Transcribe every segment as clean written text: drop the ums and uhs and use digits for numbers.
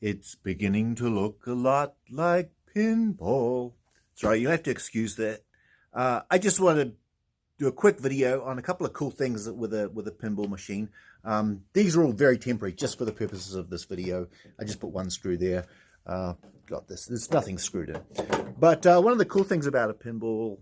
It's beginning to look a lot like pinball. Sorry, you'll have to excuse that. I just want to do a quick video on a couple of cool things with a pinball machine. These are all very temporary, just for the purposes of this video. I just put one screw there. Got this. There's nothing screwed in. But one of the cool things about a pinball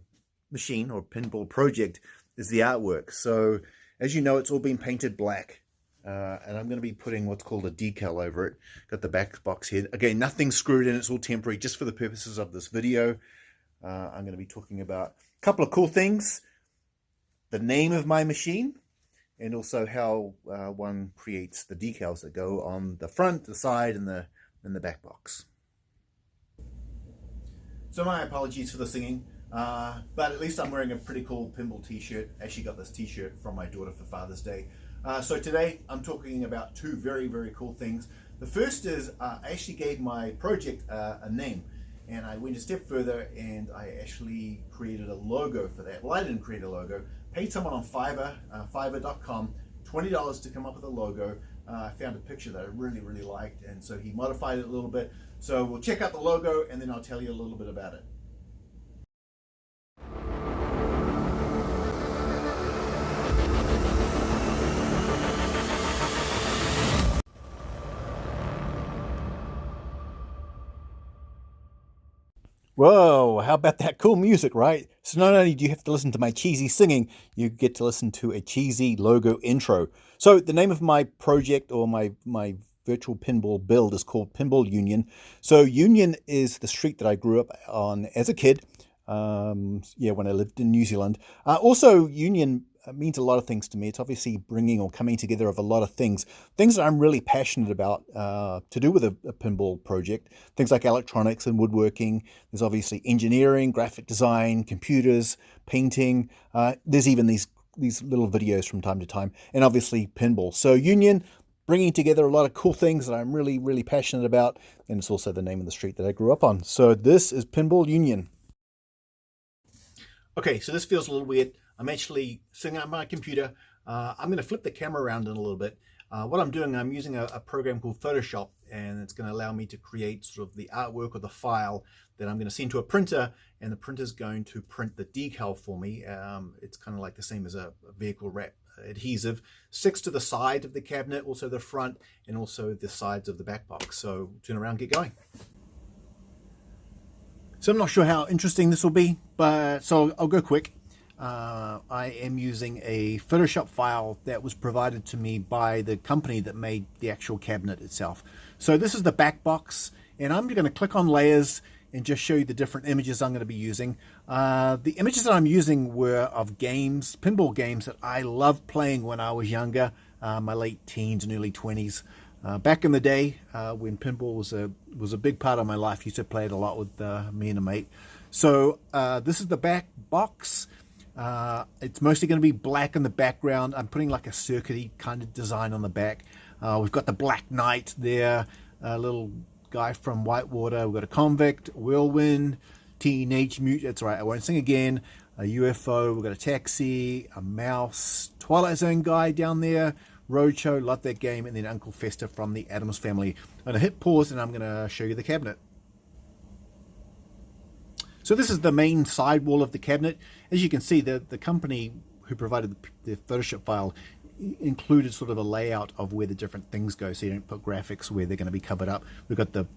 machine or pinball project is the artwork. So, as you know, it's all been painted black. And I'm going to be putting what's called a decal over it. Got the back box here. Again, nothing screwed in. It's all temporary, just for the purposes of this video. I'm going to be talking about a couple of cool things. The name of my machine. And also how one creates the decals that go on the front, the side, and the back box. So my apologies for the singing. But at least I'm wearing a pretty cool pinball t-shirt. Actually got this t-shirt from my daughter for Father's Day. So today I'm talking about two very, very cool things. The first is I actually gave my project a name, and I went a step further and I actually created a logo for that. Well, I didn't create a logo. Paid someone on Fiverr, Fiverr.com, $20 to come up with a logo. I found a picture that I really, really liked, and so he modified it a little bit. So we'll check out the logo and then I'll tell you a little bit about it. Whoa, how about that cool music, right? So not only do you have to listen to my cheesy singing, you get to listen to a cheesy logo intro. So the name of my project, or my virtual pinball build, is called Pinball Union. So Union is the street that I grew up on as a kid, when I lived in New Zealand. Also, Union means a lot of things to me. It's obviously bringing or coming together of a lot of things that I'm really passionate about to do with a pinball project. Things like electronics and woodworking. There's obviously engineering, graphic design, computers, painting. There's even these little videos from time to time, and obviously pinball. So Union, bringing together a lot of cool things that I'm really, really passionate about, and it's also the name of the street that I grew up on. So this is Pinball Union. Okay, so this feels a little weird. I'm actually sitting at my computer. I'm going to flip the camera around in a little bit. What I'm doing, I'm using a program called Photoshop, and it's going to allow me to create sort of the artwork or the file that I'm going to send to a printer, and the printer's going to print the decal for me. It's kind of like the same as a vehicle wrap adhesive. Sticks to the side of the cabinet, also the front, and also the sides of the back box. So turn around, get going. So I'm not sure how interesting this will be, but so I'll go quick. I am using a Photoshop file that was provided to me by the company that made the actual cabinet itself. So this is the back box, and I'm going to click on layers and just show you the different images I'm going to be using. The images that I'm using were of games, pinball games that I loved playing when I was younger, my late teens and early 20s. Back in the day, when pinball was a big part of my life, I used to play it a lot with me and a mate. So this is the back box. It's mostly going to be black in the background. I'm putting like a circuity kind of design on the back. We've got the Black Knight there, a little guy from Whitewater. We've got a convict, whirlwind, teenage mutant. That's right, I won't sing again. A UFO. We've got a taxi, a mouse, Twilight Zone guy down there. Roadshow, love that game, and then Uncle Fester from the Addams Family. I'm going to hit pause and I'm going to show you the cabinet. So this is the main side wall of the cabinet. As you can see, the company who provided the Photoshop file included sort of a layout of where the different things go, so you don't put graphics where they're going to be covered up. We've got the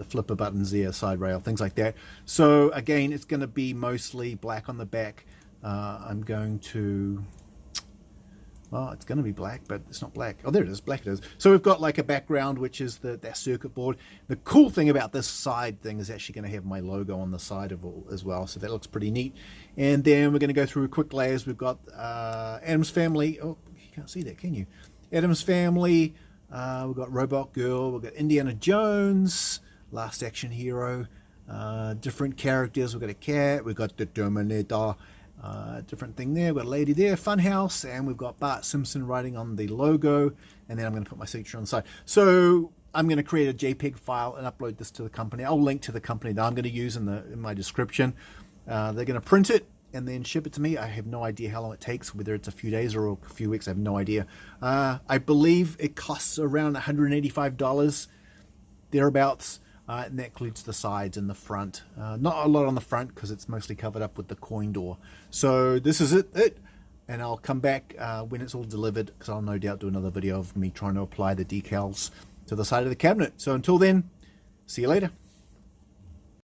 flipper buttons there, side rail, things like that. So again, it's going to be mostly black on the back. I'm going to... Well, it's going to be black, but it's not black. Oh, there it is. Black it is. So we've got like a background, which is that circuit board. The cool thing about this side thing is actually going to have my logo on the side of it as well. So that looks pretty neat. And then we're going to go through quick layers. We've got Addams Family. Oh, you can't see that, can you? Addams Family. We've got Robot Girl. We've got Indiana Jones. Last Action Hero. Different characters. We've got a cat. We've got the Terminator. Different thing there. We've got a lady there, Funhouse, and we've got Bart Simpson writing on the logo, and then I'm going to put my signature on the side. So I'm going to create a JPEG file and upload this to the company. I'll link to the company that I'm going to use in my description. They're going to print it and then ship it to me. I have no idea how long it takes, whether it's a few days or a few weeks. I have no idea. I believe it costs around $185 thereabouts, and that includes the sides and the front. Not a lot on the front because it's mostly covered up with the coin door. So this is it. And I'll come back when it's all delivered, because I'll no doubt do another video of me trying to apply the decals to the side of the cabinet. So until then, see you later.